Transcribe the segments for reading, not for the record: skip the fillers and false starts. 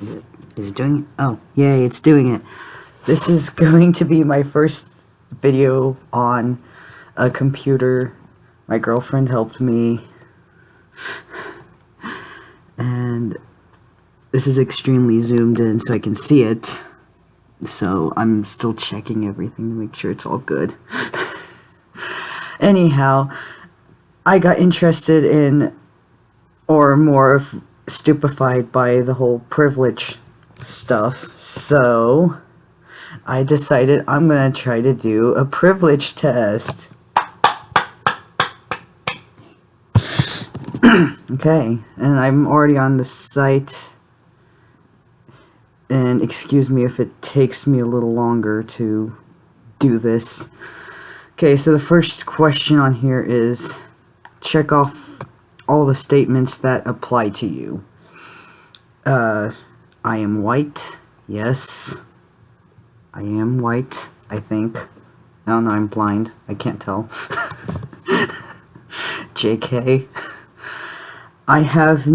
Is it doing it? Oh, yay, it's doing it. This is going to be my first video on a computer. My girlfriend helped me. And this is extremely zoomed in so I can see it. So I'm still checking everything to make sure it's all good. Anyhow, I got interested in, or more stupefied by the whole privilege stuff, so I decided I'm gonna try to do a privilege test. Okay, and I'm already on the site, and excuse me if it takes me a little longer to do this. Okay, so the first question on here is, check off all the statements that apply to you. I am white. Yes. I am white, I think. I don't know, I'm blind. I can't tell. JK. I have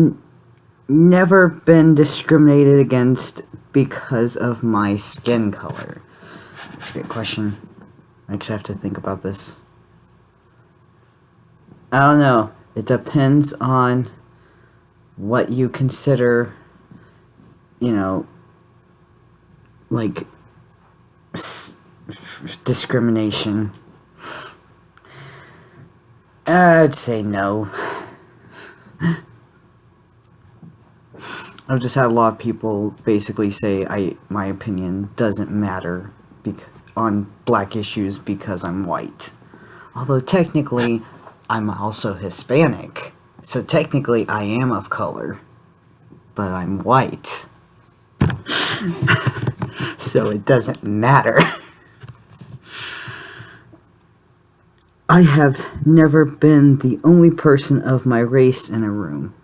never been discriminated against because of my skin color. That's a great question. I actually have to think about this. I don't know. It depends on what you consider, you know, like, discrimination. I'd say no. I've just had a lot of people basically say my opinion doesn't matter on black issues because I'm white. Although technically, I'm also Hispanic. So technically, I am of color. But I'm white. So it doesn't matter. I have never been the only person of my race in a room.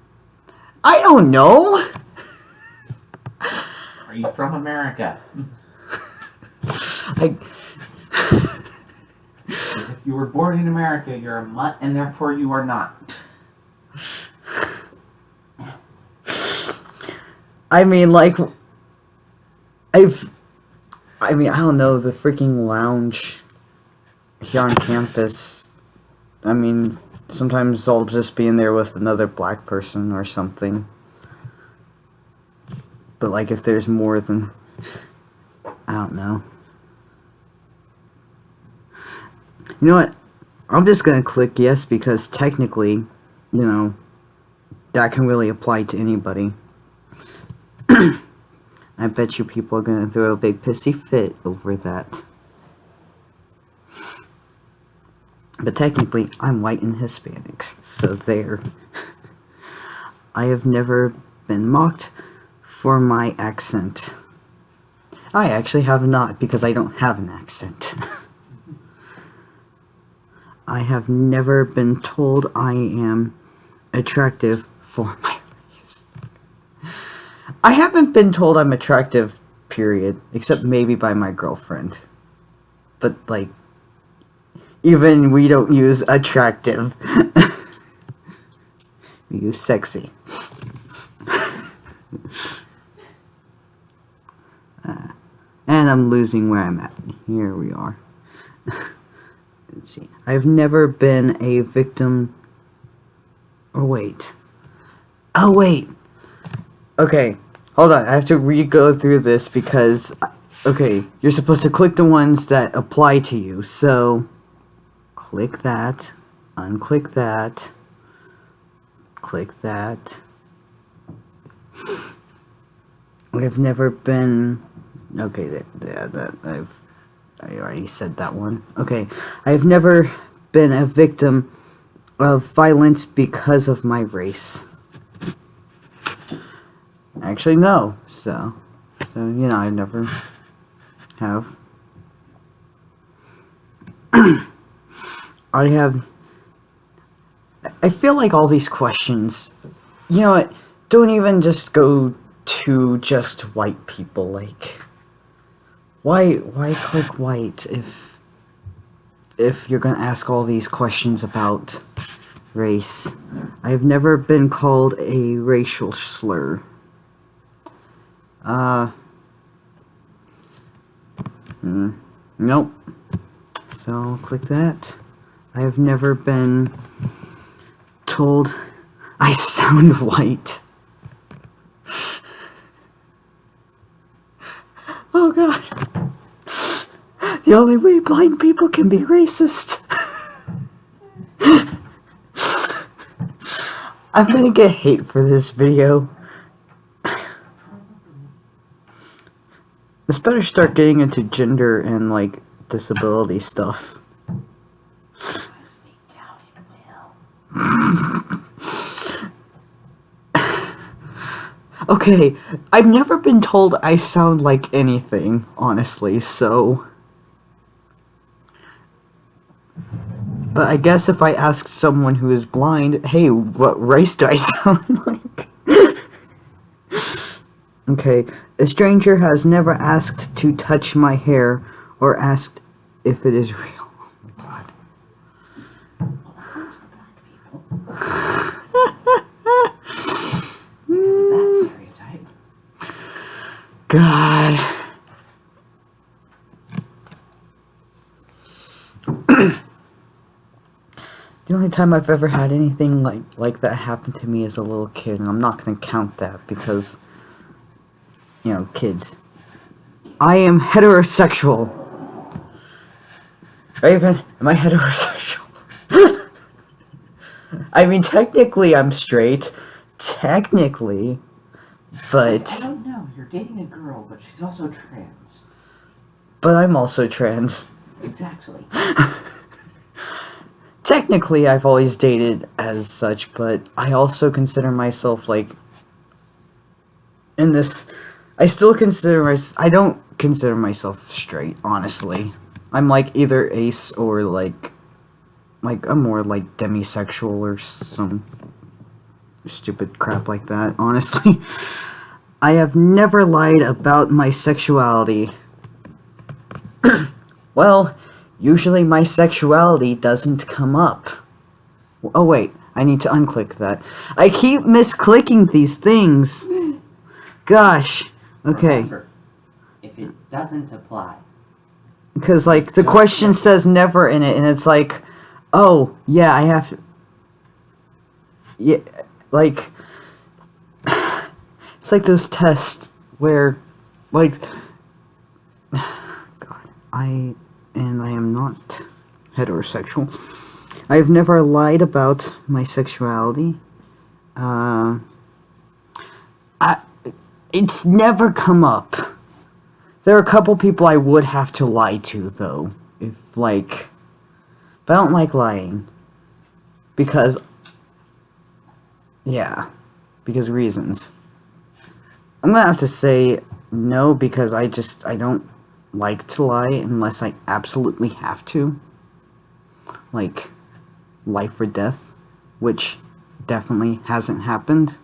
I don't know! Are you from America? If you were born in America, you're a mutt, and therefore you are not. I mean, like, I don't know, the freaking lounge here on campus, I mean, sometimes I'll just be in there with another black person or something. But, like, if there's more than, I don't know. You know what? I'm just gonna click yes because technically, you know, that can really apply to anybody. I bet you people are gonna throw a big pissy fit over that. But technically, I'm white and Hispanics, so there. I have never been mocked for my accent. I actually have not, because I don't have an accent. I have never been told I am attractive for my race. I haven't been told I'm attractive, period, except maybe by my girlfriend. But, like, even we don't use attractive. We use sexy. And I'm losing where I'm at. Here we are. Let's see. I've never been a victim. Oh, wait. Oh, wait. Okay. Hold on. I have to re-go through this because, okay, you're supposed to click the ones that apply to you. So, click that. Unclick that. Click that. I've never been... Okay, I already said that one. Okay, I've never been a victim of violence because of my race. Actually, no. So you know, I never have. I feel like all these questions, you know what? Don't even just go to just white people. Like, why click white if you're gonna ask all these questions about race? I've never been called a racial slur. Nope. So, click that. I have never been told I sound white. Oh god. The only way blind people can be racist. I'm gonna get hate for this video. This better start getting into gender and, like, disability stuff. Okay, I've never been told I sound like anything, honestly, so... But I guess if I ask someone who is blind, hey, what race do I sound like? Okay, a stranger has never asked to touch my hair or asked if it is real. Oh my god. Well, that one's for black people. Because of that stereotype. God. The only time I've ever had anything like that happen to me as a little kid, and I'm not going to count that because, you know, kids. I am heterosexual. Raven, am I heterosexual? I mean, technically I'm straight. Technically. But... I don't know. You're dating a girl, but she's also trans. But I'm also trans. Exactly. Technically, I've always dated as such, but I also consider myself, like, in this... I still consider I don't consider myself straight, honestly. I'm, like, either ace or, like, I'm more, like, demisexual or some stupid crap like that, honestly. I have never lied about my sexuality. Well... Usually my sexuality doesn't come up. Oh wait, I need to unclick that. I keep misclicking these things. Gosh. Okay. Remember, if it doesn't apply. Because, like, the question says never in it, and it's like, oh, yeah, I have to... Yeah, like... It's like those tests where, like... God, I am not heterosexual. I've never lied about my sexuality. It's never come up. There are a couple people I would have to lie to, though. If, like... But I don't like lying. Because... Yeah. Because reasons. I'm gonna have to say no, because I don't like to lie unless I absolutely have to. Like, life or death, which definitely hasn't happened.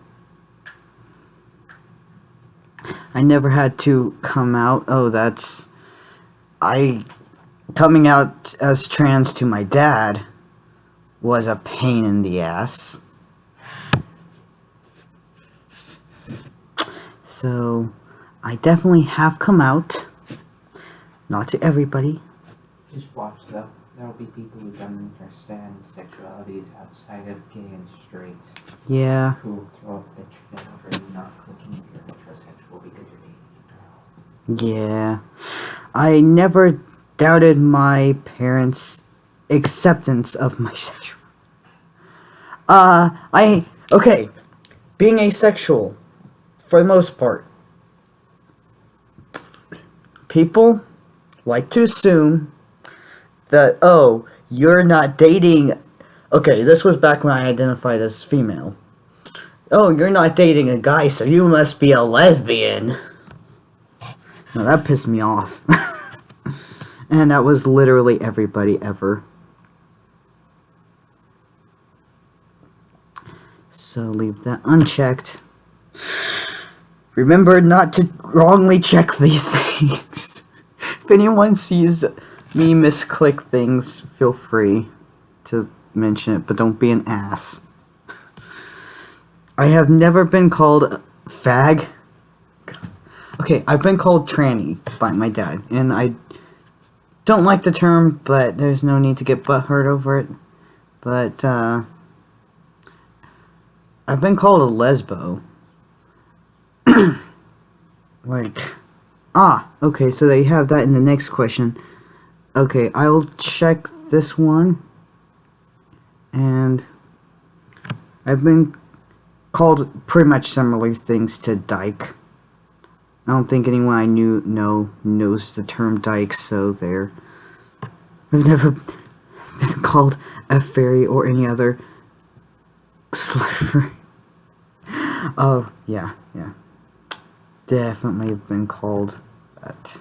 I never had to come out. Oh, that's... Coming out as trans to my dad was a pain in the ass. So, I definitely have come out. Not to everybody. Just watch, though. There'll be people who don't understand sexualities outside of gay and straight. Yeah. Who will throw a bitch fit over you not clicking if you're heterosexual because you're dating a girl. Yeah. I never doubted my parents' acceptance of my sexuality. Okay. Being asexual, for the most part, people like to assume that, oh, you're not dating... Okay, this was back when I identified as female. Oh, you're not dating a guy, so you must be a lesbian. Now, that pissed me off. And that was literally everybody ever. So leave that unchecked. Remember not to wrongly check these things. If anyone sees me misclick things, feel free to mention it, but don't be an ass. I have never been called fag. Okay, I've been called tranny by my dad, and I don't like the term, but there's no need to get butthurt over it. But, I've been called a lesbo. Like, okay, so they have that in the next question. Okay, I'll check this one. And I've been called pretty much similar things to dyke. I don't think anyone I knows the term dyke, so there. I've never been called a fairy or any other slur. Oh, yeah. Definitely been called that.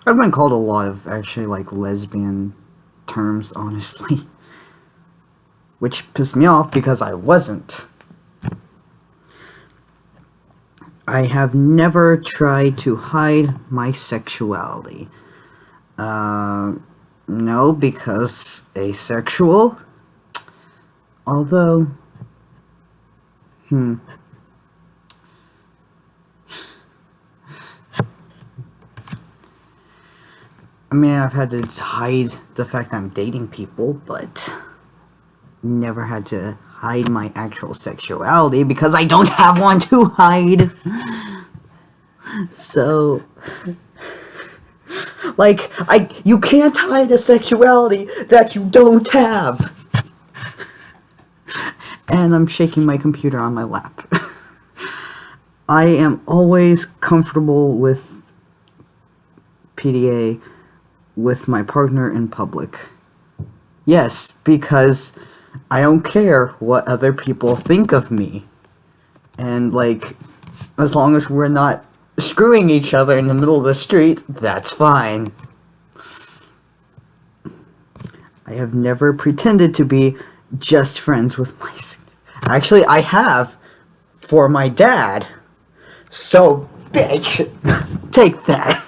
I've been called a lot of, actually, like, lesbian terms, honestly. Which pissed me off because I wasn't. I have never tried to hide my sexuality. No, because asexual. Although, I mean, I've had to hide the fact I'm dating people, but never had to hide my actual sexuality because I don't have one to hide. So, like, you can't hide a sexuality that you don't have. And I'm shaking my computer on my lap. I am always comfortable with PDA with my partner in public. Yes, because I don't care what other people think of me. And, like, as long as we're not screwing each other in the middle of the street, that's fine. I have never pretended to be just friends with my... Actually, I have for my dad. So, bitch, take that.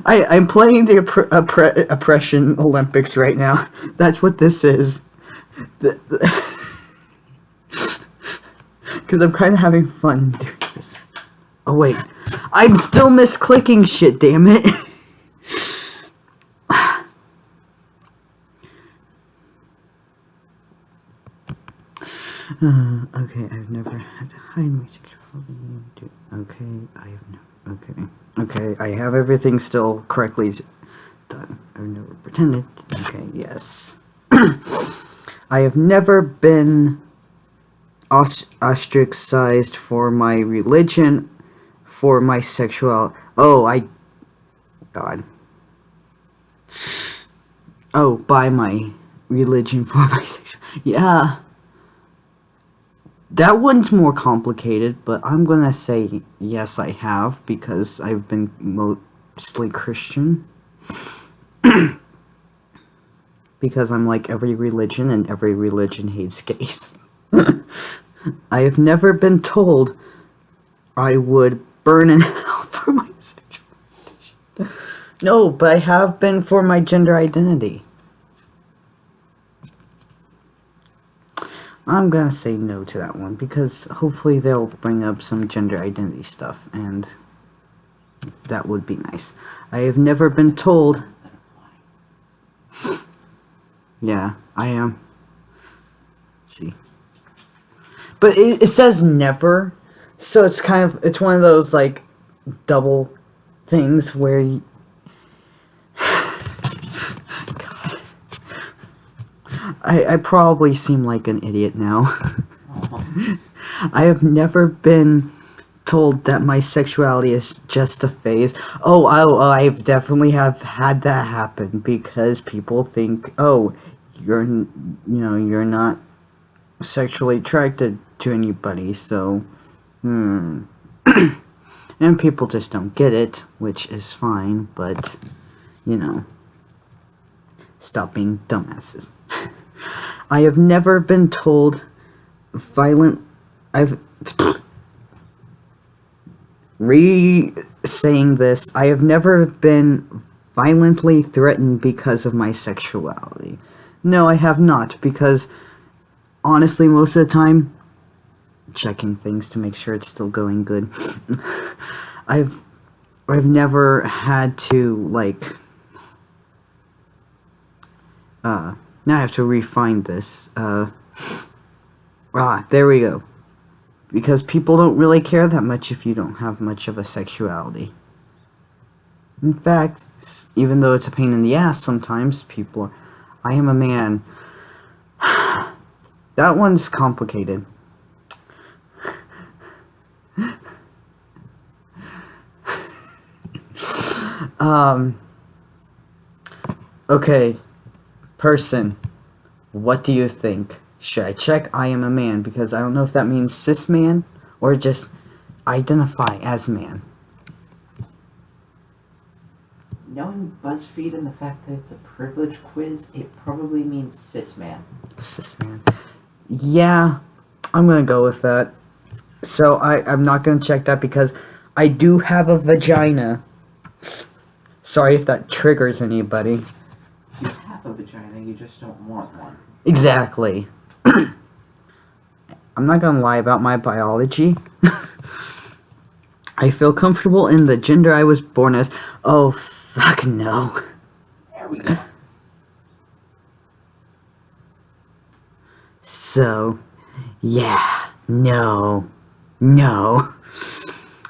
I'm playing the oppression Olympics right now. That's what this is. Because I'm kind of having fun doing this. Oh wait, I'm still misclicking shit, damn it. Okay, I've never had to hide my sexuality. Okay, I have no. Okay, I have everything still correctly done. I've never pretended. Okay, yes. I have never been ostracized for my religion, for my sexuality. God. Oh, by my religion for my sexuality. Yeah. That one's more complicated, but I'm gonna say yes, I have, because I've been mostly Christian. Because I'm like every religion, and every religion hates gays. I have never been told I would burn in hell for my sexual orientation. No, but I have been for my gender identity. I'm gonna say no to that one, because hopefully they'll bring up some gender identity stuff, and that would be nice. I have never been told... Yeah, I am. Let's see. But it says never, so it's one of those, like, double things where you... I probably seem like an idiot now. I have never been told that my sexuality is just a phase. Oh, I've definitely have had that happen, because people think, oh, you're not sexually attracted to anybody, so, And people just don't get it, which is fine, but, stop being dumbasses. I have never been told I've saying this. I have never been violently threatened because of my sexuality. No, I have not, because honestly, most of the time, checking things to make sure it's still going good. I've never had to, like, now I have to refine this. There we go. Because people don't really care that much if you don't have much of a sexuality. In fact, even though it's a pain in the ass sometimes, people are, I am a man. That one's complicated. Okay, person, what do you think? Should I check I am a man? Because I don't know if that means cis man or just identify as man. Knowing BuzzFeed and the fact that it's a privilege quiz, it probably means cis man. Cis man. Yeah, I'm gonna go with that. So I'm not gonna check that because I do have a vagina. Sorry if that triggers anybody. You have a vagina, you just don't want one. Exactly. I'm not gonna lie about my biology. I feel comfortable in the gender I was born as. Oh, fuck no. There we go. So, yeah, no.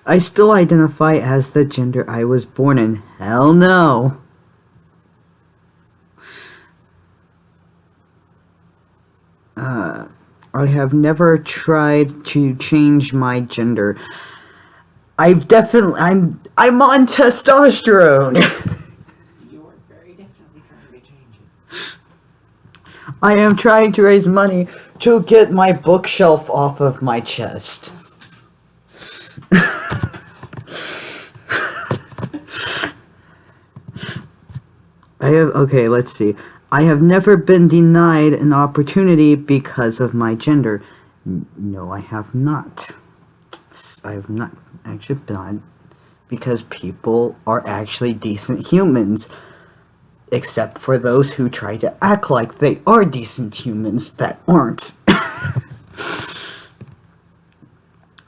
I still identify as the gender I was born in. Hell no. I have never tried to change my gender. I'm on testosterone. You are very definitely trying to change it. I am trying to raise money to get my bookshelf off of my chest. Okay, let's see. I have never been denied an opportunity because of my gender. No, I have not. I have not actually been, because people are actually decent humans. Except for those who try to act like they are decent humans that aren't.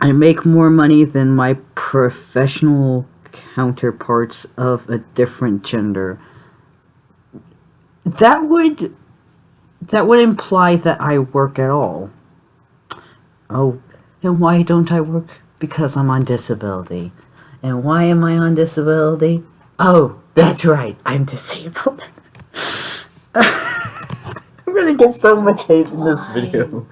I make more money than my professional counterparts of a different gender. That would imply that I work at all. Oh, and why don't I work? Because I'm on disability. And why am I on disability? Oh, that's right, I'm disabled. I'm gonna get so much hate in this video.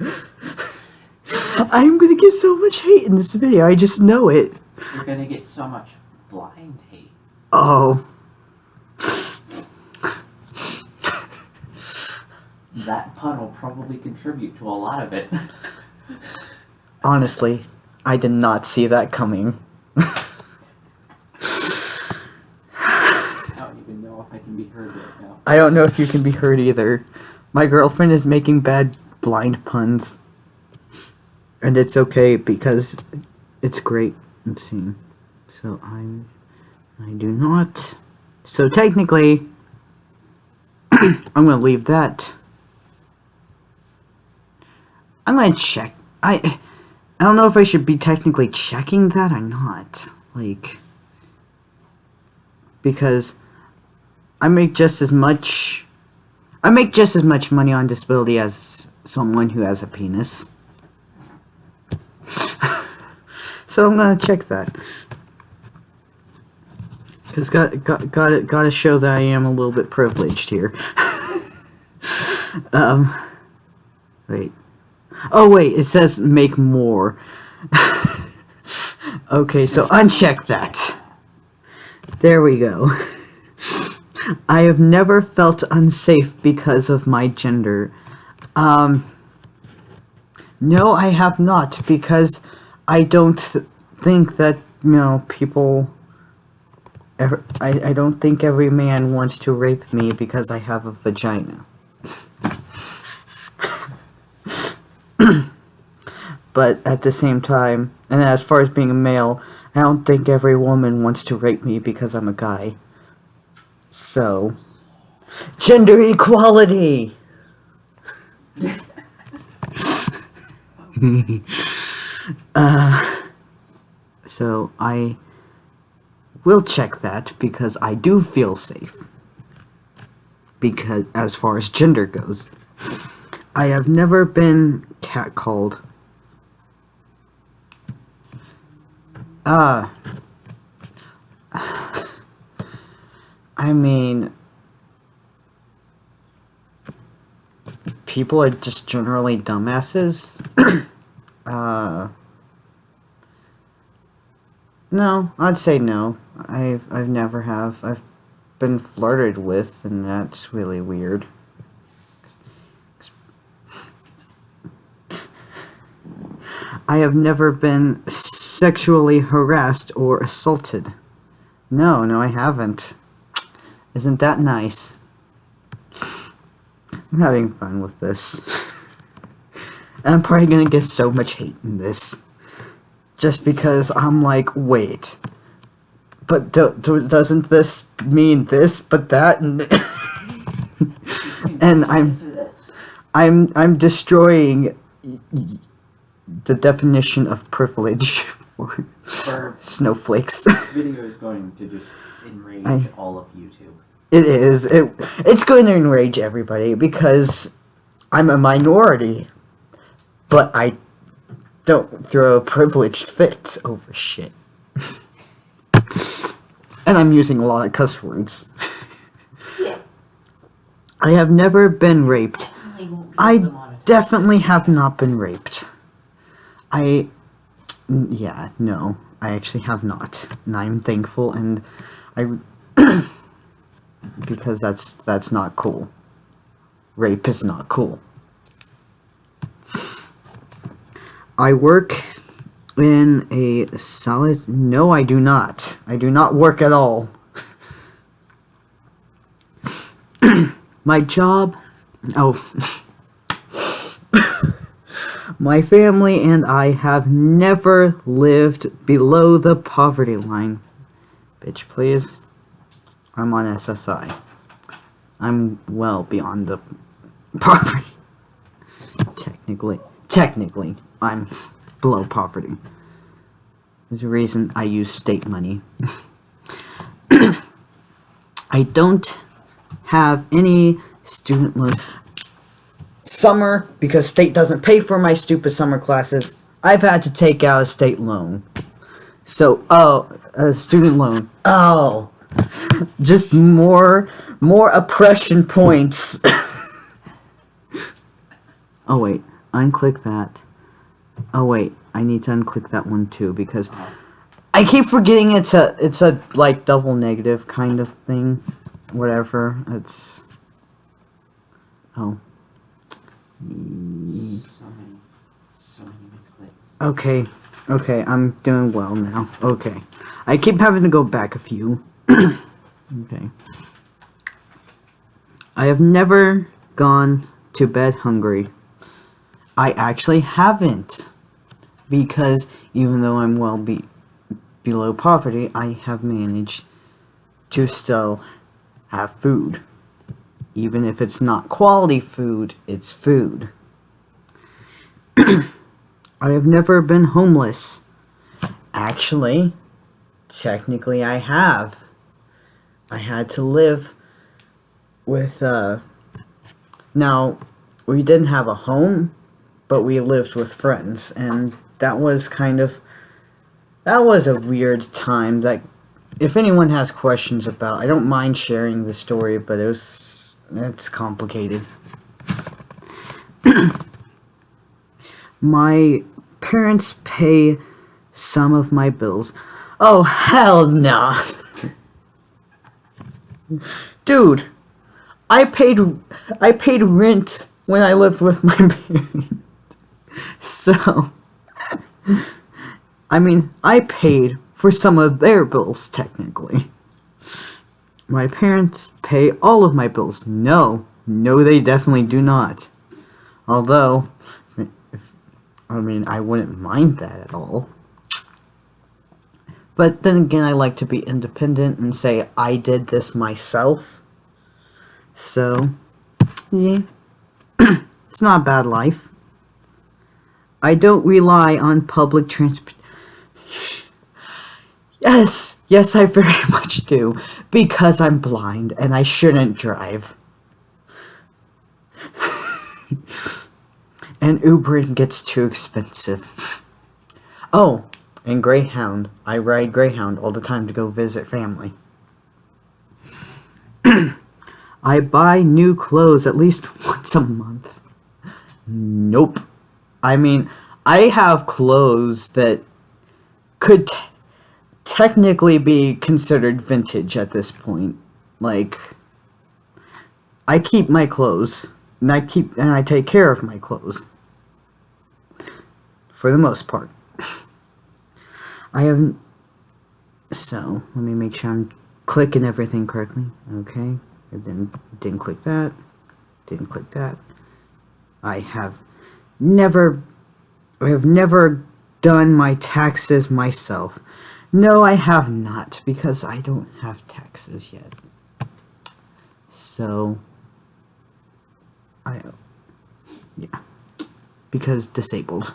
I'm gonna get so much hate in this video, I just know it. You're gonna get so much blind hate. Oh. That pun will probably contribute to a lot of it. Honestly, I did not see that coming. I don't even know if I can be heard right now. I don't know if you can be heard either. My girlfriend is making bad blind puns. And it's okay because it's great. Let's see. So I do not. So technically, I'm gonna leave that. I'm gonna check. I don't know if I should be technically checking that or not. Like, because I make just as much money on disability as someone who has a penis. So I'm gonna check that. Cause gotta show that I am a little bit privileged here. Wait. Oh wait, it says make more. Okay, so uncheck that. There we go. I have never felt unsafe because of my gender. No, I have not, because I don't think that, people... I don't think every man wants to rape me because I have a vagina. But at the same time, and as far as being a male, I don't think every woman wants to rape me because I'm a guy. So, gender equality! So I will check that because I do feel safe. Because as far as gender goes, I have never been catcalled. I mean, people are just generally dumbasses. No, I'd say no. I've never have. I've been flirted with, and that's really weird. I have never been sexually harassed or assaulted. No, I haven't. Isn't that nice? I'm having fun with this. And I'm probably gonna get so much hate in this. Just because I'm like, wait. But doesn't this mean this, but that, and I'm destroying the definition of privilege for snowflakes. This video is going to just enrage all of YouTube. It is. It's going to enrage everybody because I'm a minority, but I don't throw a privileged fit over shit. And I'm using a lot of cuss words. Yeah. I have never been raped. I definitely have not been raped. Yeah, no, I actually have not. And I'm thankful, and because that's not cool. Rape is not cool. I work in a solid... No, I do not. I do not work at all. My job... Oh. My family and I have never lived below the poverty line. Bitch, please. I'm on SSI. I'm well beyond the poverty. Technically, I'm below poverty. There's a reason I use state money. I don't have any student loan. Summer, because state doesn't pay for my stupid summer classes, I've had to take out a state loan. So, a student loan. Oh, just more oppression points. Oh wait, unclick that. Oh wait, I need to unclick that one too because I keep forgetting it's a like double negative kind of thing. Whatever. It's So many Okay, misclicks. I'm doing well now. Okay. I keep having to go back a few. Okay. I have never gone to bed hungry. I actually haven't. Because even though I'm well below poverty, I have managed to still have food. Even if it's not quality food, it's food. I have never been homeless. Actually, technically I have. I had to live with, now, we didn't have a home, but we lived with friends, and that was a weird time that, if anyone has questions about, I don't mind sharing the story, but it's complicated. My parents pay some of my bills. Oh, hell no. Dude, I paid rent when I lived with my parents. So, I mean, I paid for some of their bills, technically. My parents pay all of my bills. No, they definitely do not. Although, I wouldn't mind that at all. But then again, I like to be independent and say, I did this myself. So, yeah. It's not a bad life. I don't rely on public transport. Yes, I very much do. Because I'm blind and I shouldn't drive. And Ubering gets too expensive. Oh, and Greyhound. I ride Greyhound all the time to go visit family. I buy new clothes at least once a month. Nope. I mean, I have clothes that could technically be considered vintage at this point. Like, I keep my clothes, and I take care of my clothes. For the most part. So, let me make sure I'm clicking everything correctly. Okay. And then didn't click that. Didn't click that. I have never done my taxes myself. No, I have not, because I don't have taxes yet. So, yeah. Because disabled.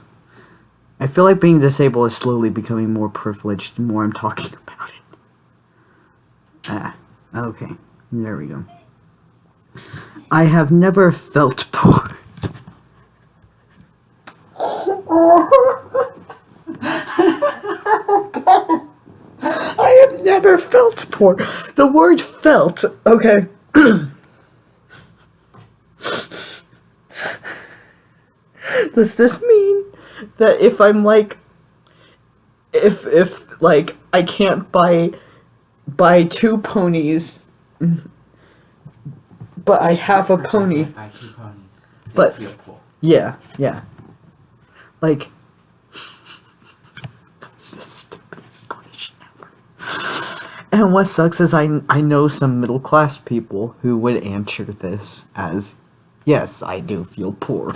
I feel like being disabled is slowly becoming more privileged the more I'm talking about it. Okay. There we go. I have never felt poor. I have never felt poor. The word felt, okay. Does this mean that if I'm like, if like I can't buy 2 ponies, but I have a pony. Buy 2 ponies. But feel poor. Yeah. Like, that's the stupidest question ever. And what sucks is I know some middle class people who would answer this as, yes, I do feel poor.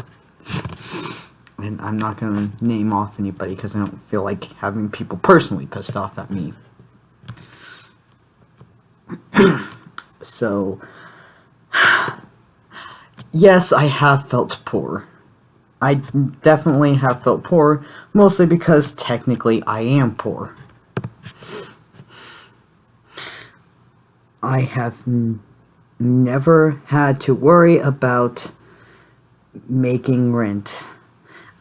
And I'm not gonna name off anybody because I don't feel like having people personally pissed off at me. So, yes, I have felt poor. I definitely have felt poor, mostly because technically I am poor. I have never had to worry about making rent.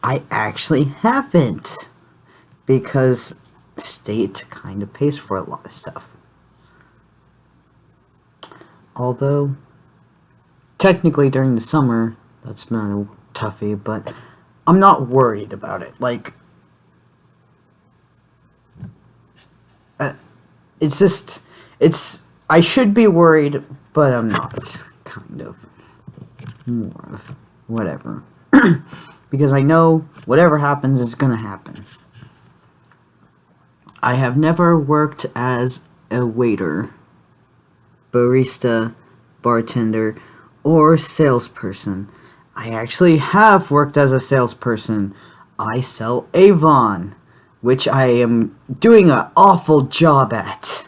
I actually haven't, because state kind of pays for a lot of stuff. Although, technically during the summer, that's been a toughie, but I'm not worried about it. Like, I should be worried, but I'm not. Kind of. More of. Whatever. Because I know whatever happens is gonna happen. I have never worked as a waiter, barista, bartender, or salesperson. I actually have worked as a salesperson. I sell Avon, which I am doing an awful job at.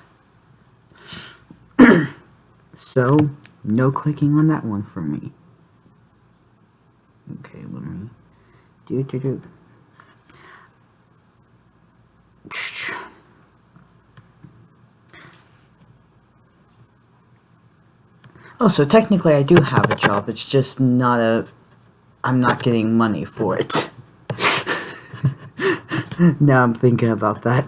So, no clicking on that one for me. Okay, let me do. Oh, so technically I do have a job. It's just not I'm not getting money for it. Now I'm thinking about that.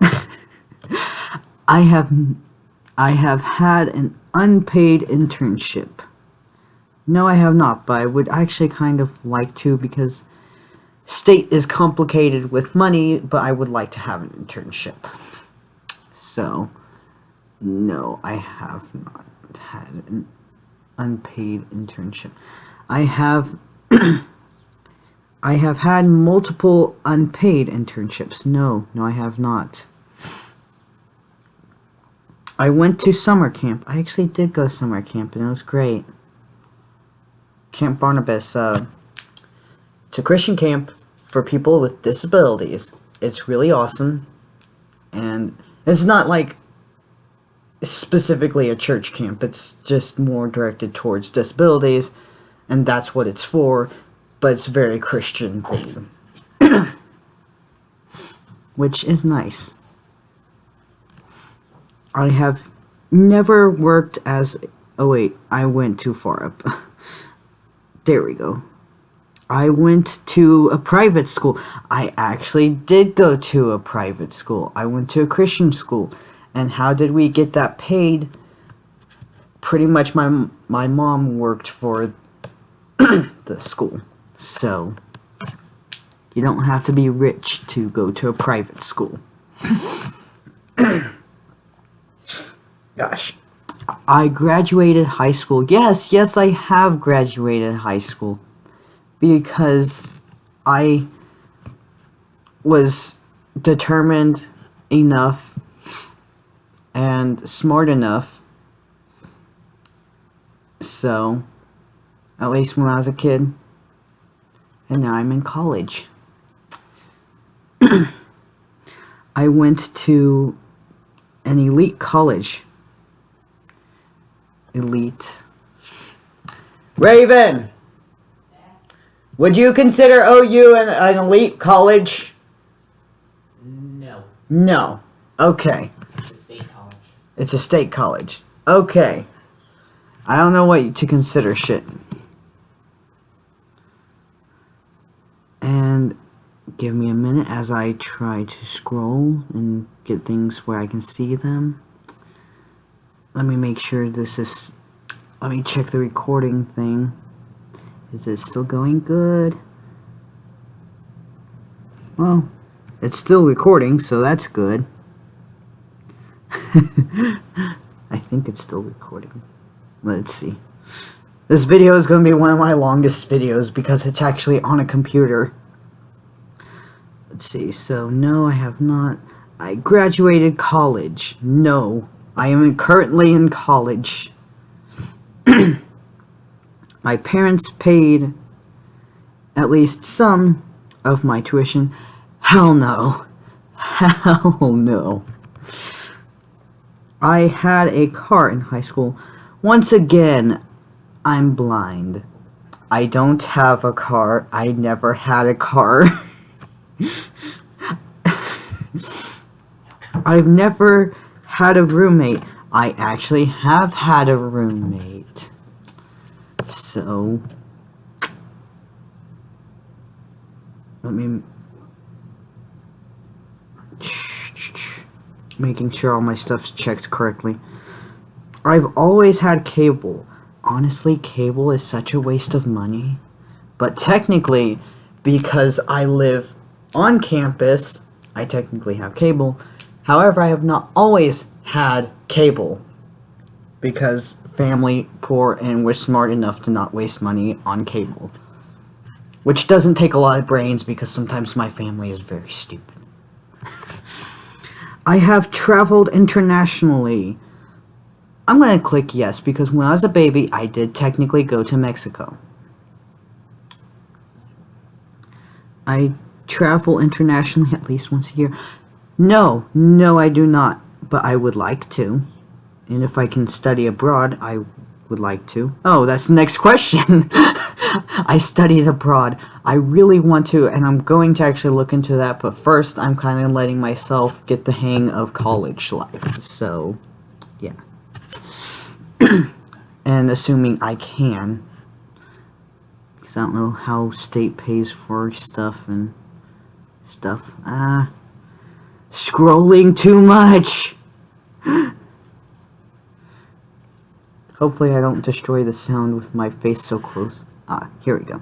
I have had an unpaid internship. No, I have not, but I would actually kind of like to, because state is complicated with money, but I would like to have an internship. So, no, I have not had an unpaid internship. I have had multiple unpaid internships. No, I have not. I went to summer camp. I actually did go to summer camp, and it was great. Camp Barnabas, it's a Christian camp for people with disabilities. It's really awesome, and it's not like specifically a church camp. It's just more directed towards disabilities, and that's what it's for, but it's very Christian themed. which is nice. I have never worked as... Oh wait, I went too far up. There we go. I went to a private school. I actually did go to a private school. I went to a Christian school. And how did we get that paid? Pretty much my mom worked for the school. So, you don't have to be rich to go to a private school. Gosh. I graduated high school. Yes, I have graduated high school. Because I was determined enough and smart enough. So, at least when I was a kid. And now I'm in college. I went to an elite college. Elite. Raven! Would you consider OU an elite college? No. No. Okay. It's a state college. It's a state college. Okay. I don't know what to consider shit. And give me a minute as I try to scroll and get things where I can see them. Let me make sure this is... Let me check the recording thing. Is it still going good? Well, it's still recording, so that's good. I think it's still recording. Let's see. This video is going to be one of my longest videos because it's actually on a computer. Let's see. So, no, I have not. I graduated college. No, I am currently in college. My parents paid at least some of my tuition. Hell no. Hell no. I had a car in high school. Once again, I'm blind. I don't have a car. I never had a car. I've never had a roommate. I actually have had a roommate. So, let me... Making sure all my stuff's checked correctly. I've always had cable. Honestly, cable is such a waste of money. But technically, because I live on campus, I technically have cable. However, I have not always had cable. Because family, poor, and we're smart enough to not waste money on cable. Which doesn't take a lot of brains because sometimes my family is very stupid. I have traveled internationally. I'm going to click yes because when I was a baby, I did technically go to Mexico. I travel internationally at least once a year. No, I do not, but I would like to. And if I can study abroad, I would like to. Oh, that's the next question. I studied abroad. I really want to, and I'm going to actually look into that, but first I'm kind of letting myself get the hang of college life. So, yeah. And assuming I can. Because I don't know how state pays for stuff and stuff. Scrolling too much! Hopefully I don't destroy the sound with my face so close. Here we go.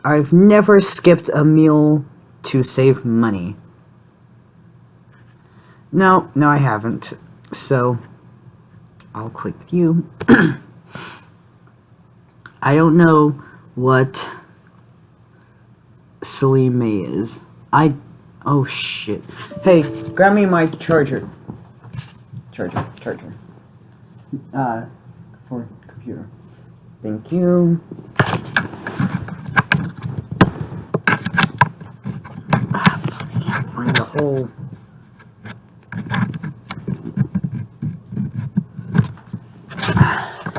I've never skipped a meal to save money. No, I haven't. So, I'll click you. I don't know what Salime is. Oh shit. Hey, grab me my charger. Charger. For computer. Thank you. Fuck, I can't find the hole.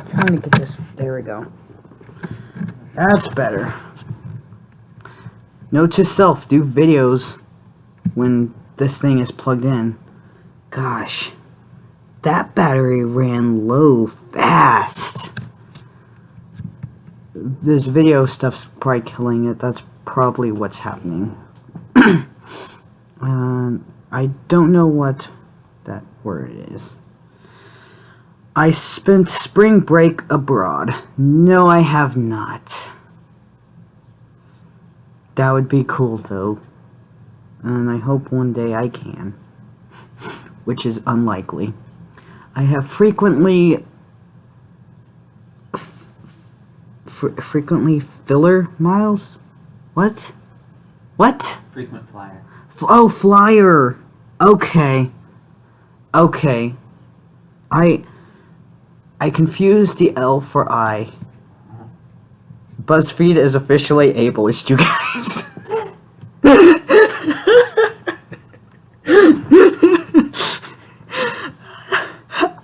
Trying to get this. There we go. That's better. Note to self: do videos when this thing is plugged in. Gosh, that battery ran low fast. This video stuff's probably killing it. That's probably what's happening. I don't know what that word is. I spent spring break abroad. No, I have not. That would be cool, though. And I hope one day I can. Which is unlikely. I have frequently filler miles? What? What? Frequent flyer. Oh, flyer. Okay. Okay. I confused the L for I. BuzzFeed is officially ableist, you guys.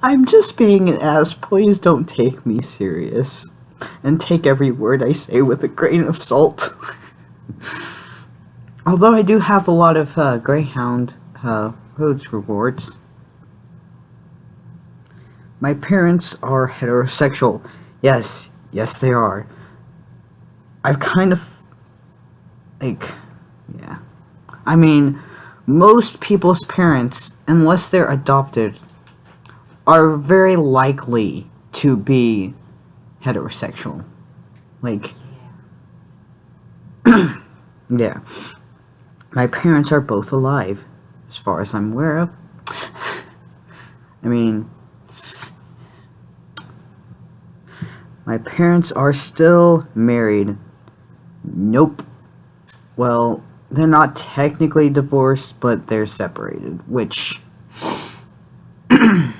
I'm just being an ass. Please don't take me serious. And take every word I say with a grain of salt. Although I do have a lot of Greyhound roads rewards. My parents are heterosexual. Yes, they are. I've kind of, like, yeah. I mean, most people's parents, unless they're adopted, are very likely to be heterosexual. Like, yeah. My parents are both alive, as far as I'm aware of. I mean, my parents are still married. Nope. Well, they're not technically divorced, but they're separated, which, yeah.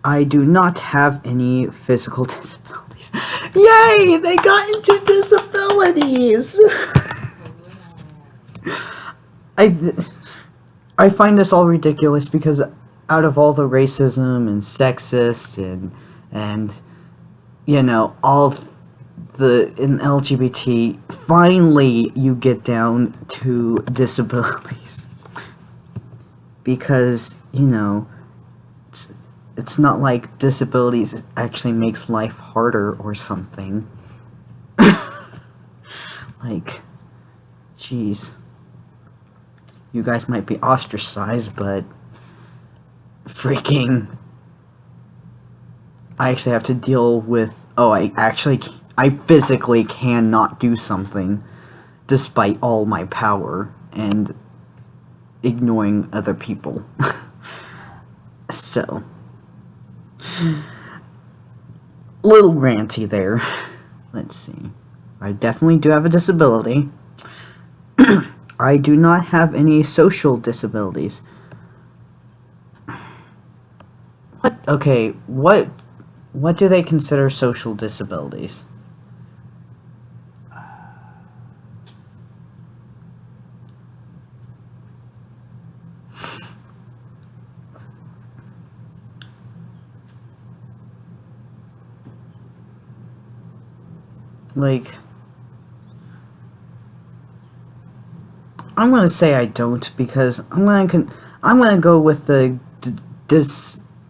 I do not have any physical disabilities. Yay! They got into disabilities! I find this all ridiculous because out of all the racism and sexist and you know, all the in LGBT, finally you get down to disabilities. Because, you know, it's not like disabilities actually makes life harder or something. Like, jeez. You guys might be ostracized, but freaking, I actually have to deal with, oh, I physically cannot do something despite all my power and ignoring other people. So, little ranty there. Let's see. I definitely do have a disability. I do not have any social disabilities. What? Okay, what do they consider social disabilities? Like, I'm gonna say I don't, because I'm gonna go with the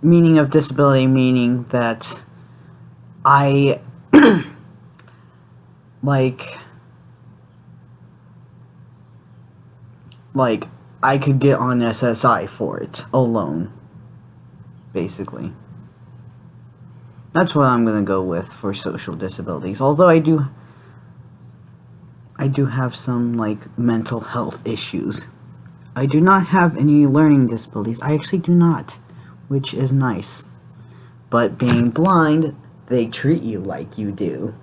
meaning of disability, meaning that I like I could get on SSI for it alone, basically. That's what I'm gonna go with for social disabilities. Although I do have some, like, mental health issues. I do not have any learning disabilities. I actually do not, which is nice. But being blind, they treat you like you do.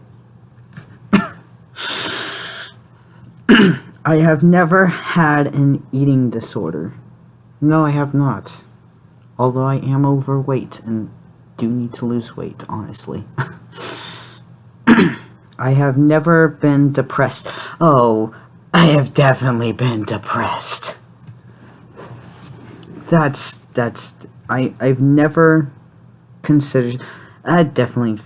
I have never had an eating disorder. No, I have not. Although I am overweight and do need to lose weight, honestly. I have never been depressed. Oh, I have definitely been depressed. I've never considered, definitely,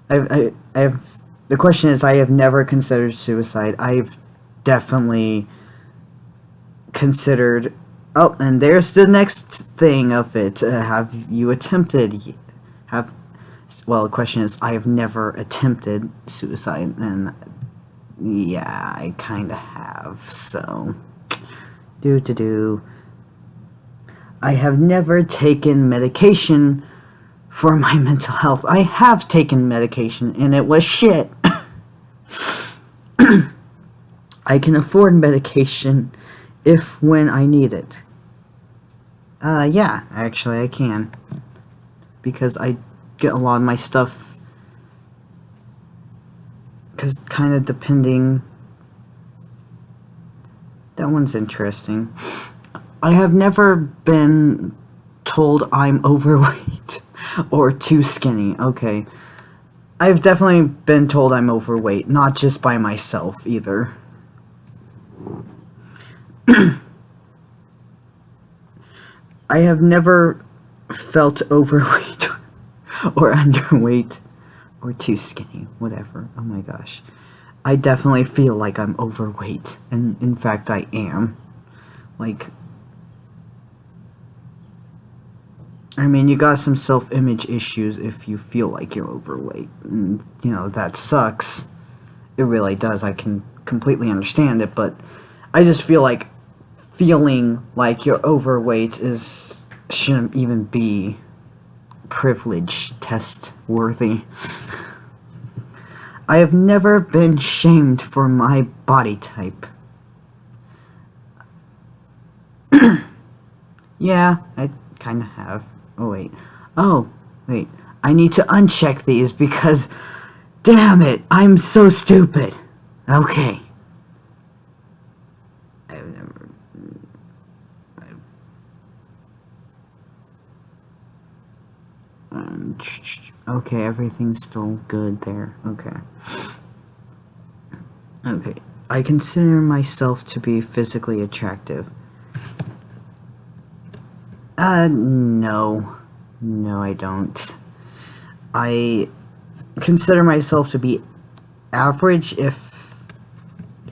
I've the question is, I have never considered suicide. I've definitely considered... Oh, and there's the next thing of it. Have you attempted... Well, the question is, I have never attempted suicide, and yeah, I kind of have, so... I have never taken medication for my mental health. I have taken medication, and it was shit. I can afford medication if when I need it. Yeah, actually I can. Because I get a lot of my stuff... Because kind of depending... That one's interesting. I have never been told I'm overweight or too skinny. Okay. I've definitely been told I'm overweight, not just by myself either. I have never felt overweight or underweight or too skinny, whatever. Oh my gosh. I definitely feel like I'm overweight, and in fact I am. Like, I mean, you got some self-image issues if you feel like you're overweight, and, you know, that sucks. It really does. I can completely understand it, but I just feel like feeling like you're overweight shouldn't even be privilege test worthy. I have never been shamed for my body type. Yeah, I kind of have. Oh, wait. I need to uncheck these because, damn it, I'm so stupid. Okay. I've never... Okay, everything's still good there. Okay. Okay. I consider myself to be physically attractive. No. No, I don't. I consider myself to be average, if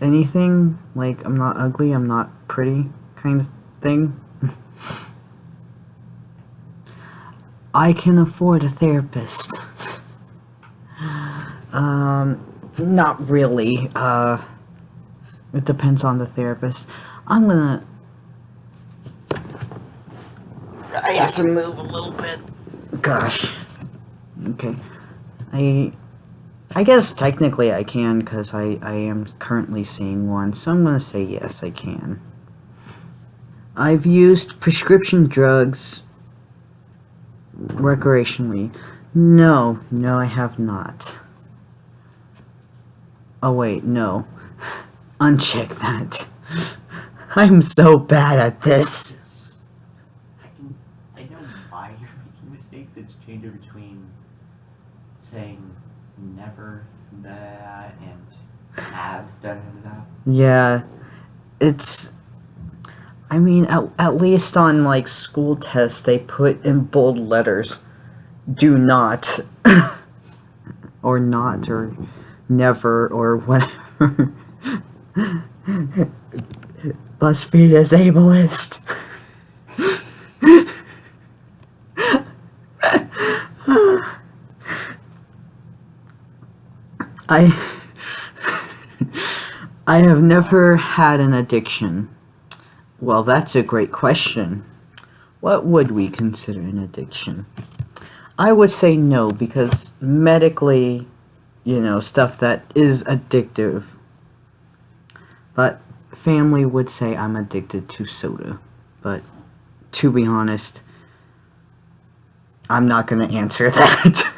anything. Like, I'm not ugly, I'm not pretty, kind of thing. I can afford a therapist. Not really. It depends on the therapist. I have to move a little bit. Gosh. Okay. I guess technically I can, because I am currently seeing one, so I'm gonna say yes, I can. I've used prescription drugs recreationally. No, I have not. Oh wait, no. Uncheck that. I'm so bad at this. I know why you're making mistakes. It's changing between saying never that and have da da da. Yeah, it's... I mean, at least on, like, school tests, they put in bold letters, do not, or not, or never, or whatever. BuzzFeed is ableist. I have never had an addiction. Well, that's a great question. What would we consider an addiction? I would say no, because medically, you know, stuff that is addictive. But family would say I'm addicted to soda. But to be honest, I'm not going to answer that.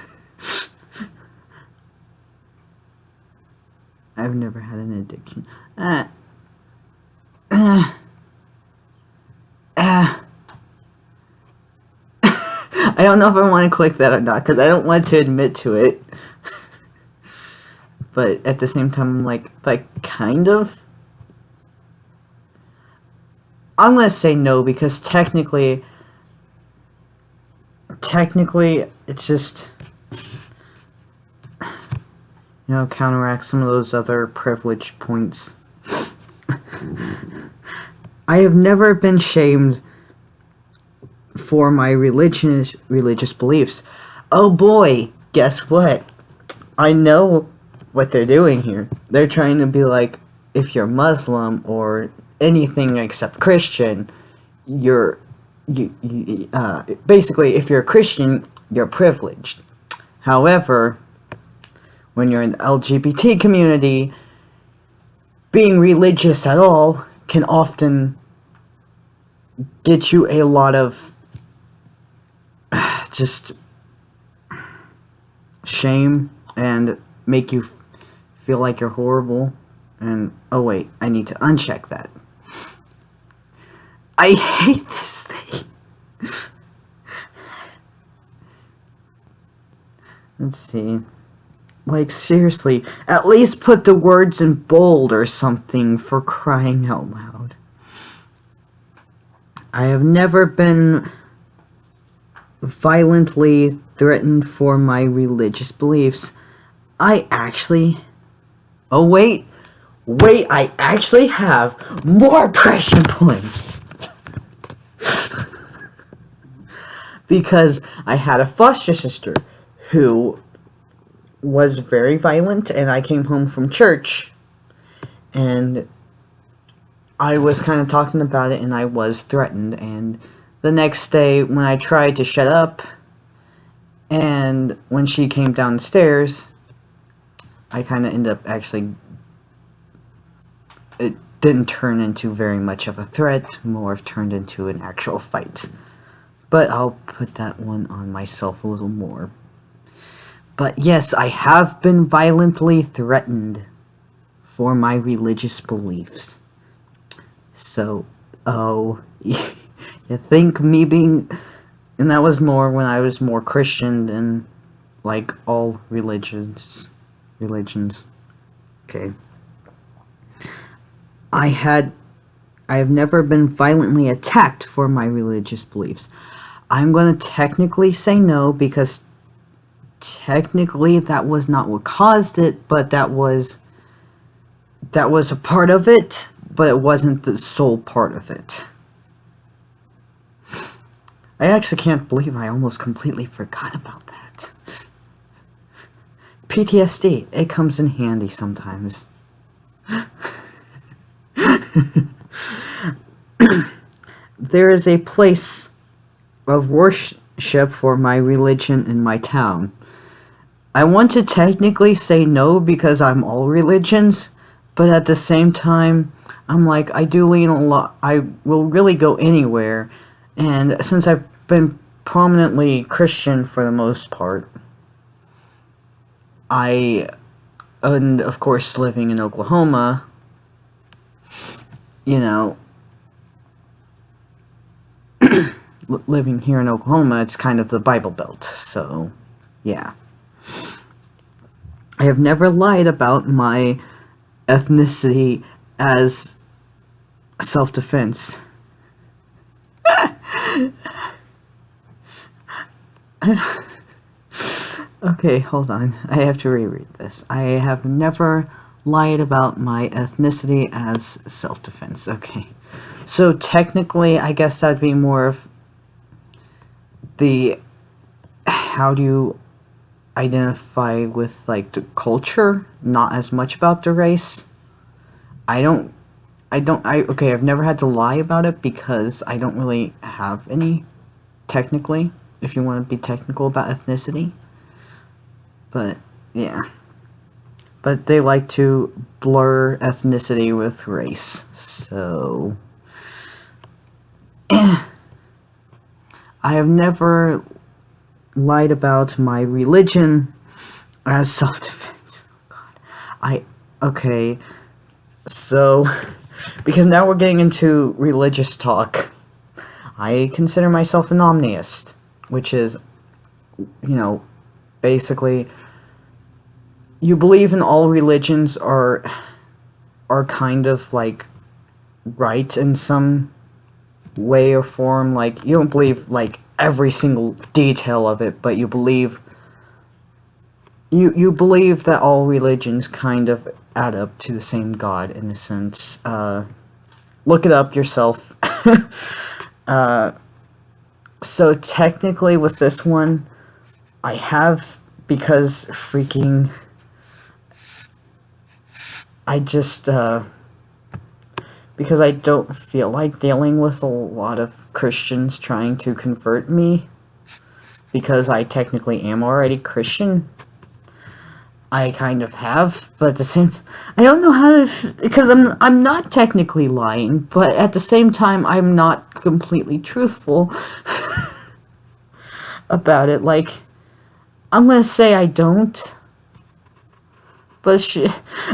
I've never had an addiction. I don't know if I want to click that or not, because I don't want to admit to it. But at the same time, I'm like, kind of? I'm going to say no, because technically, it's just... counteract some of those other privilege points. I have never been shamed for my religious beliefs. Oh boy, guess what? I know what they're doing here. They're trying to be like, if you're Muslim or anything except Christian, basically, if you're a Christian, you're privileged. However, when you're in the LGBT community, being religious at all can often get you a lot of just shame and make you feel like you're horrible. And oh wait, I need to uncheck that. I hate this thing. Let's see. Like, seriously, at least put the words in bold or something, for crying out loud. I have never been violently threatened for my religious beliefs. I actually... Oh, wait, I actually have more pressure points. Because I had a foster sister who was very violent, and I came home from church, and I was kind of talking about it, and I was threatened, and the next day, when I tried to shut up, and when she came down the stairs, I kind of ended up actually... It didn't turn into very much of a threat, more turned into an actual fight. But I'll put that one on myself a little more. But yes, I have been violently threatened for my religious beliefs. So, you think me being... And that was more when I was more Christian than, like, all religions. Okay. I have never been violently attacked for my religious beliefs. I'm going to technically say no, because technically that was not what caused it, but that was a part of it, but it wasn't the sole part of it. I actually can't believe I almost completely forgot about that. PTSD, it comes in handy sometimes. There is a place of worship for my religion in my town. I want to technically say no because I'm all religions, but at the same time, I'm like, I do lean a lot. I will really go anywhere, and since I've been prominently Christian for the most part, and of course living in Oklahoma, living here in Oklahoma, it's kind of the Bible Belt, so, yeah. I have never lied about my ethnicity as self-defense. Okay, hold on. I have to reread this. I have never lied about my ethnicity as self-defense. Okay. So technically, I guess that'd be more of how do you identify with, like, the culture, not as much about the race. Okay, I've never had to lie about it because I don't really have any, technically, if you want to be technical about ethnicity. But, yeah. But they like to blur ethnicity with race, so... I have never lied about my religion as self-defense. Oh, God. Okay, so, because now we're getting into religious talk. I consider myself an omniist, which is, basically, you believe in all religions are kind of, like, right in some way or form. Like, you don't believe, like, every single detail of it, but you believe you believe that all religions kind of add up to the same God in a sense. Look it up yourself. So technically with this one, I have, because freaking, I just, because I don't feel like dealing with a lot of Christians trying to convert me, because I technically am already Christian. I kind of have, but at the same time, I don't know how to, because I'm not technically lying, but at the same time, I'm not completely truthful about it. Like, I'm gonna say I don't, but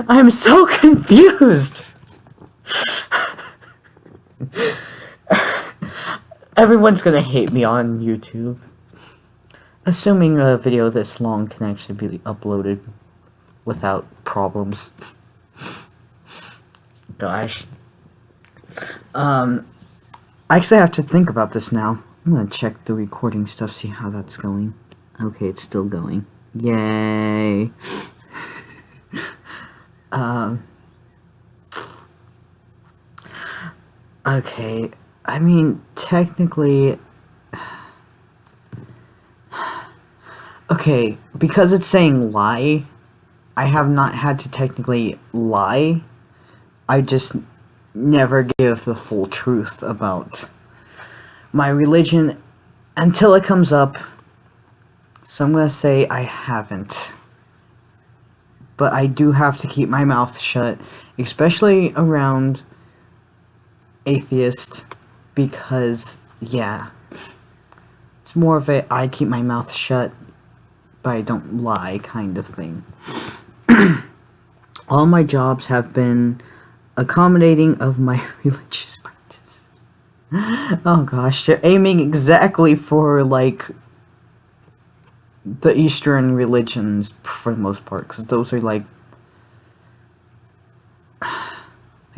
I'm so confused. Everyone's gonna hate me on YouTube. Assuming a video this long can actually be uploaded without problems. Gosh. I actually have to think about this now. I'm gonna check the recording stuff, see how that's going. Okay, it's still going. Yay. Okay, I mean, technically... Okay, because it's saying lie, I have not had to technically lie. I just never give the full truth about my religion until it comes up. So I'm gonna say I haven't. But I do have to keep my mouth shut, especially around atheists, because, yeah, it's more of a I keep my mouth shut, but I don't lie kind of thing. All my jobs have been accommodating of my religious practices. Oh gosh, they're aiming exactly for, like, the Eastern religions, for the most part, because those are, like,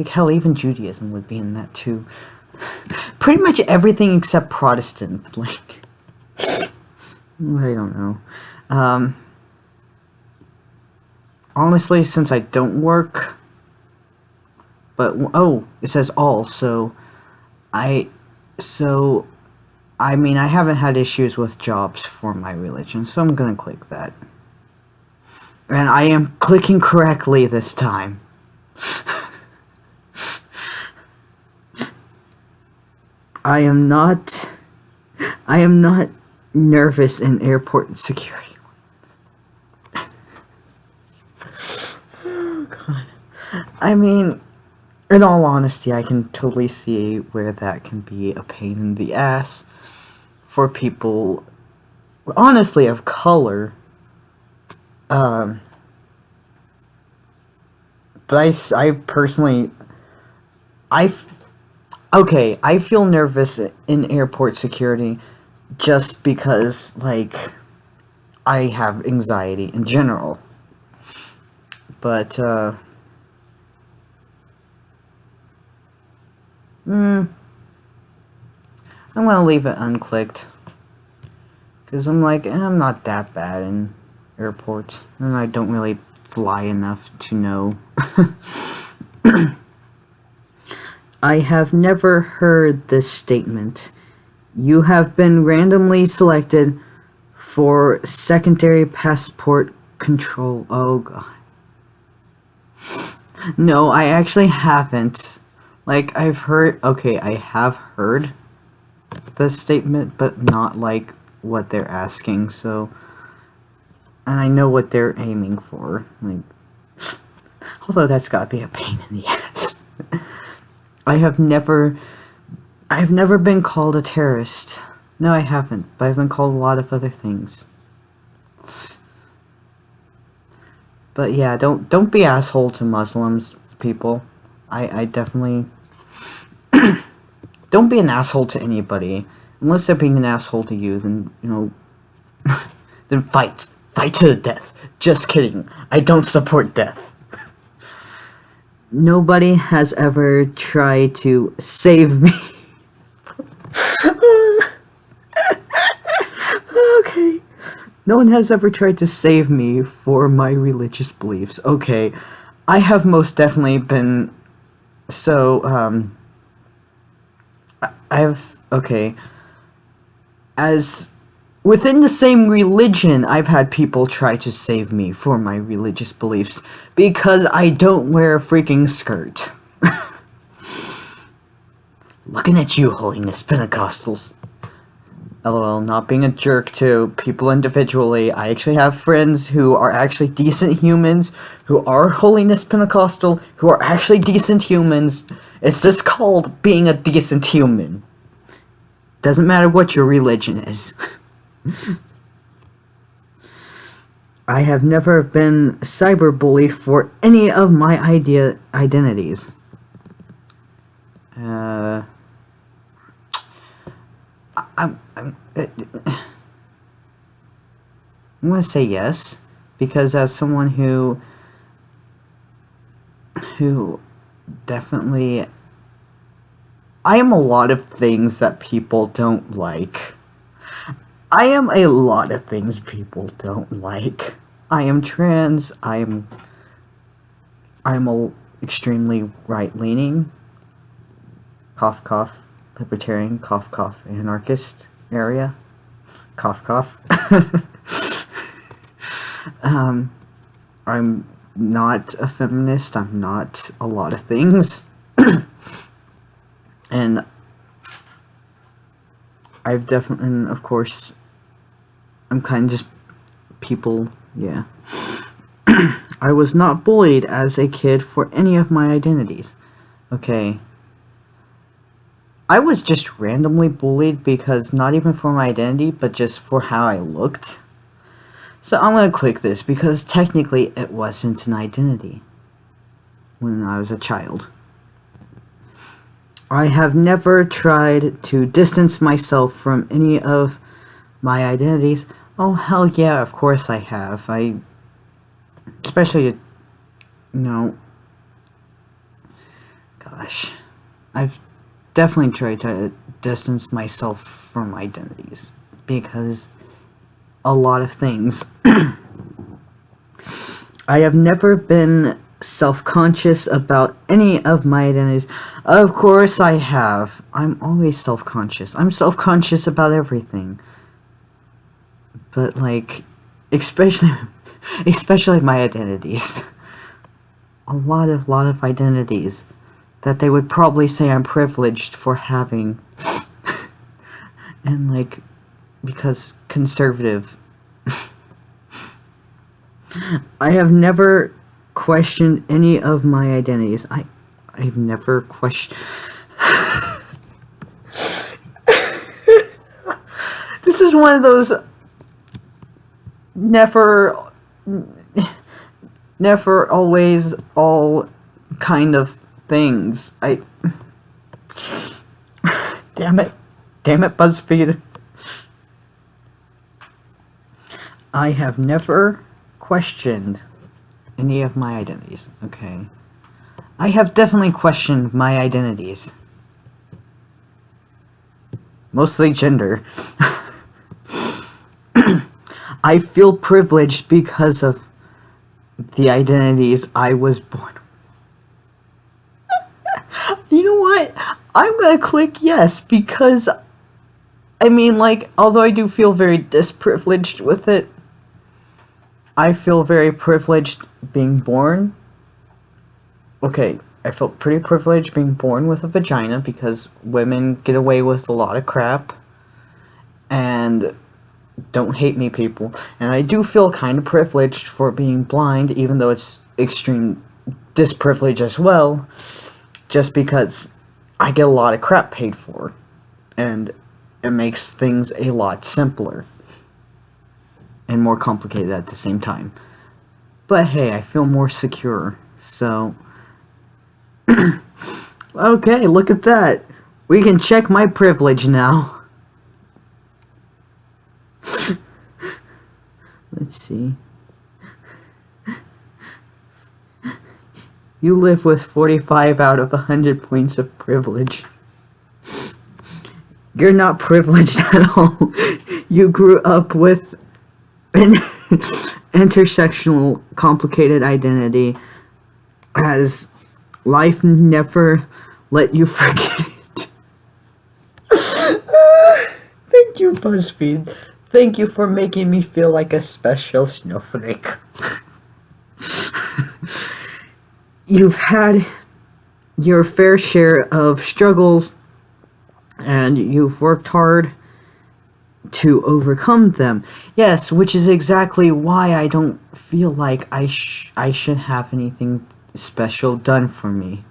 hell, even Judaism would be in that, too. Pretty much everything except Protestant, like, I don't know. Honestly, since I don't work, but, oh, it says all, so, I mean, I haven't had issues with jobs for my religion, so I'm gonna click that. And I am clicking correctly this time. I am not nervous in airport security. Oh god. I mean, in all honesty, I can totally see where that can be a pain in the ass for people, honestly, of color. But I personally, okay, I feel nervous in airport security just because, like, I have anxiety in general. But, I'm gonna leave it unclicked. Because I'm like, I'm not that bad in airports. And I don't really fly enough to know. I have never heard this statement. You have been randomly selected for secondary passport control. Oh god. No, I actually haven't. Like, I've heard, okay, I have heard this statement, but not like what they're asking, so, and I know what they're aiming for, like, although that's gotta be a pain in the ass. I've never been called a terrorist. No, I haven't, but I've been called a lot of other things. But yeah, don't be asshole to Muslims, people. I definitely don't be an asshole to anybody. Unless they're being an asshole to you, then, you know, then fight. Fight to the death. Just kidding. I don't support death. Nobody has ever tried to save me. Okay. No one has ever tried to save me for my religious beliefs. Okay, I have most definitely been so, okay, as within the same religion, I've had people try to save me for my religious beliefs because I don't wear a freaking skirt. Looking at you, Holiness Pentecostals. LOL, not being a jerk to people individually. I actually have friends who are actually decent humans, who are Holiness Pentecostal, who are actually decent humans. It's just called being a decent human. Doesn't matter what your religion is. I have never been cyberbullied for any of my identities. I'm gonna say yes, because as someone who definitely, I am a lot of things that people don't like. I am a lot of things people don't like. I am trans, I'm extremely right-leaning, cough cough, libertarian, cough cough, anarchist area, cough cough. I'm not a feminist, I'm not a lot of things. And I've definitely, and of course, I'm kind of just people, yeah. I was not bullied as a kid for any of my identities. Okay. I was just randomly bullied because not even for my identity, but just for how I looked. So I'm gonna click this because technically it wasn't an identity when I was a child. I have never tried to distance myself from any of my identities. Oh, hell yeah, of course I have. Especially, gosh. I've definitely tried to distance myself from identities. Because a lot of things. I have never been self-conscious about any of my identities. Of course I have. I'm always self-conscious. I'm self-conscious about everything. But like, especially my identities. A lot of identities that they would probably say I'm privileged for having. And like, because conservative. I have never questioned any of my identities. I've never questioned. This is one of those never always all kind of things. Damn it, BuzzFeed. I have never questioned any of my identities. Okay. I have definitely questioned my identities. Mostly gender. I feel privileged because of the identities I was born with. You know what? I'm gonna click yes, because I mean, like, although I do feel very disprivileged with it, I feel very privileged being born. Okay, I felt pretty privileged being born with a vagina because women get away with a lot of crap. And don't hate me, people. And I do feel kind of privileged for being blind, even though it's extreme disprivilege as well. Just because I get a lot of crap paid for. And it makes things a lot simpler. And more complicated at the same time. But hey, I feel more secure, so... Okay, look at that. We can check my privilege now. Let's see. You live with 45 out of 100 points of privilege. You're not privileged at all. You grew up with an intersectional complicated identity, as life never let you forget it. Thank you, BuzzFeed. Thank you for making me feel like a special snowflake. You've had your fair share of struggles, and you've worked hard to overcome them. Yes, which is exactly why I don't feel like I should have anything special done for me.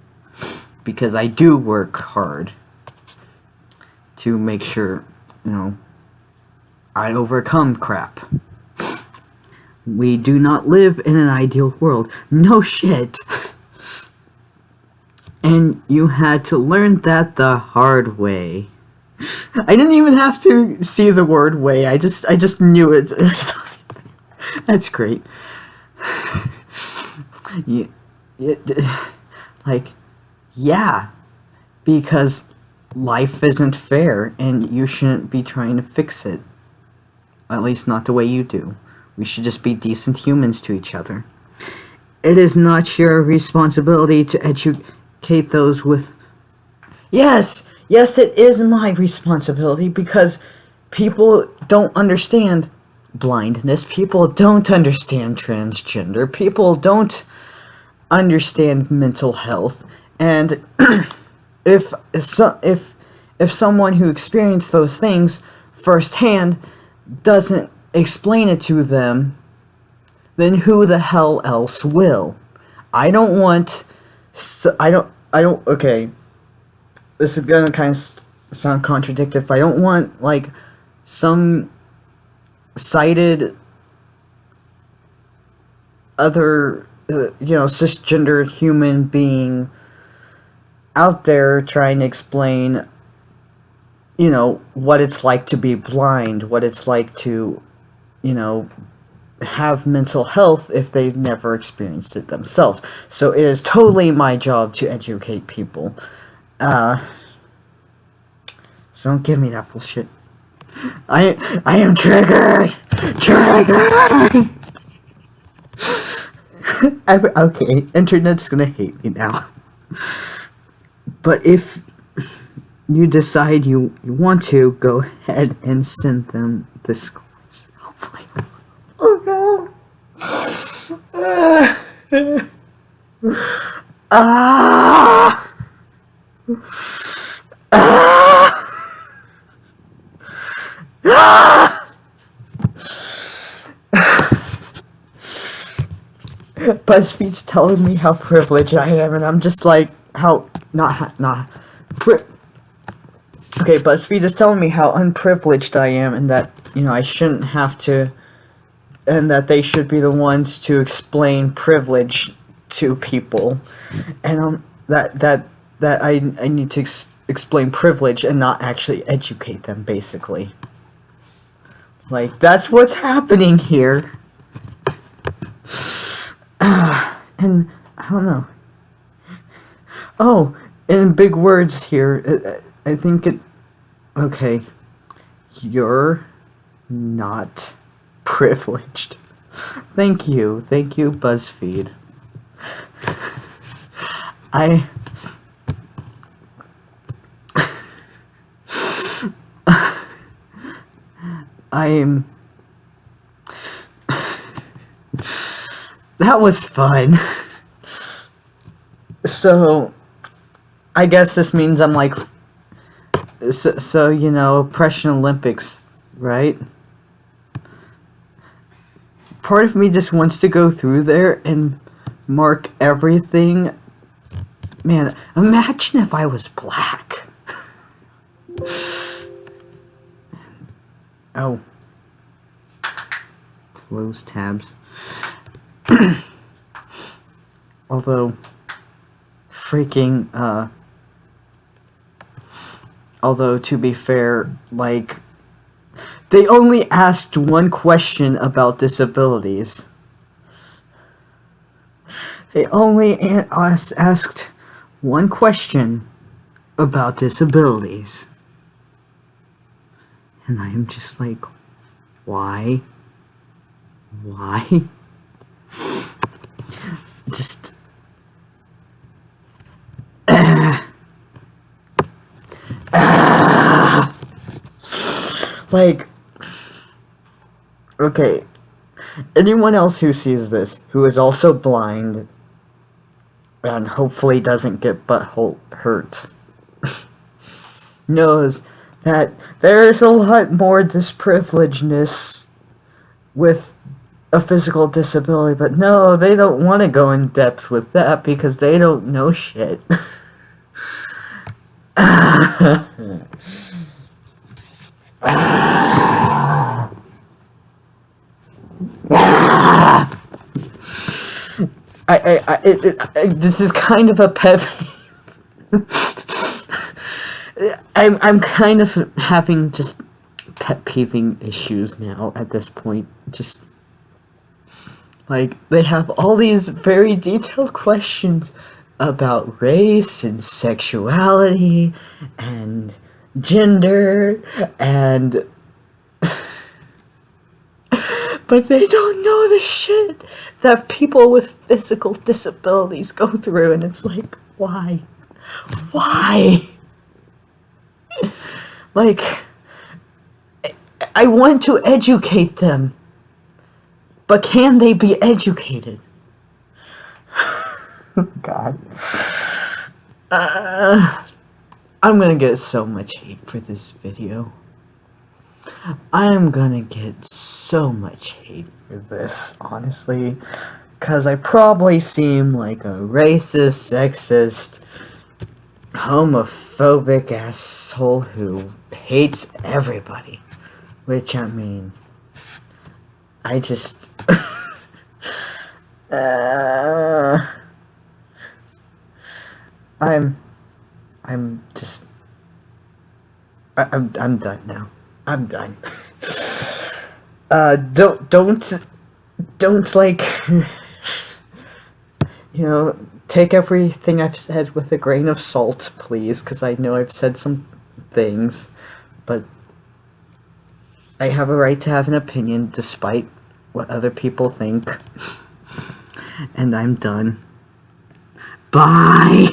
Because I do work hard to make sure, I overcome crap. We do not live in an ideal world. No shit. And you had to learn that the hard way. I didn't even have to see the word way. I just knew it. That's great. Yeah, because life isn't fair, and you shouldn't be trying to fix it. At least not the way you do. We should just be decent humans to each other. It is not your responsibility to educate those with... Yes, it is my responsibility, because people don't understand blindness, people don't understand transgender, people don't understand mental health, and if someone who experienced those things firsthand doesn't explain it to them, then who the hell else will? I don't want... Okay, this is gonna kind of sound contradictory, but I don't want, like, some cited other, cisgender human being out there trying to explain, what it's like to be blind, what it's like to, have mental health if they've never experienced it themselves. So it is totally my job to educate people. So don't give me that bullshit. I am triggered! Triggered! Okay, internet's gonna hate me now. But if you decide you want to, go ahead and send them the scores. Hopefully. Oh no! BuzzFeed's telling me how privileged I am, and I'm just like, okay, BuzzFeed is telling me how unprivileged I am, and that, I shouldn't have to, and that they should be the ones to explain privilege to people, and that I need to explain privilege and not actually educate them, basically. Like, that's what's happening here. And I don't know. Oh, in big words here, I think it... Okay. You're not privileged. Thank you, BuzzFeed. I'm... That was fun. So, I guess this means I'm like... So, Oppression Olympics, right? Part of me just wants to go through there and mark everything. Man, imagine if I was black. Oh. Close tabs. Although, although, to be fair, like, they only asked one question about disabilities. They only asked one question about disabilities. And I am just like, why why? Just like, okay, anyone else who sees this, who is also blind, and hopefully doesn't get butthole hurt, knows that there is a lot more disprivilegedness with a physical disability, but no, they don't want to go in depth with that because they don't know shit. This is kind of a pet peeve. I'm kind of having just pet peeving issues now at this point. Just like they have all these very detailed questions about race and sexuality and gender and but they don't know the shit that people with physical disabilities go through, and it's like, why? Why? Like, I want to educate them, but can they be educated? God. I'm gonna get so much hate for this video. I am gonna get so much hate for this, honestly, because I probably seem like a racist, sexist, homophobic asshole who hates everybody. Which, I mean, I just... I'm just... I'm done now. I'm done. Don't like, take everything I've said with a grain of salt, please, because I know I've said some things, but I have a right to have an opinion despite what other people think, and I'm done. Bye!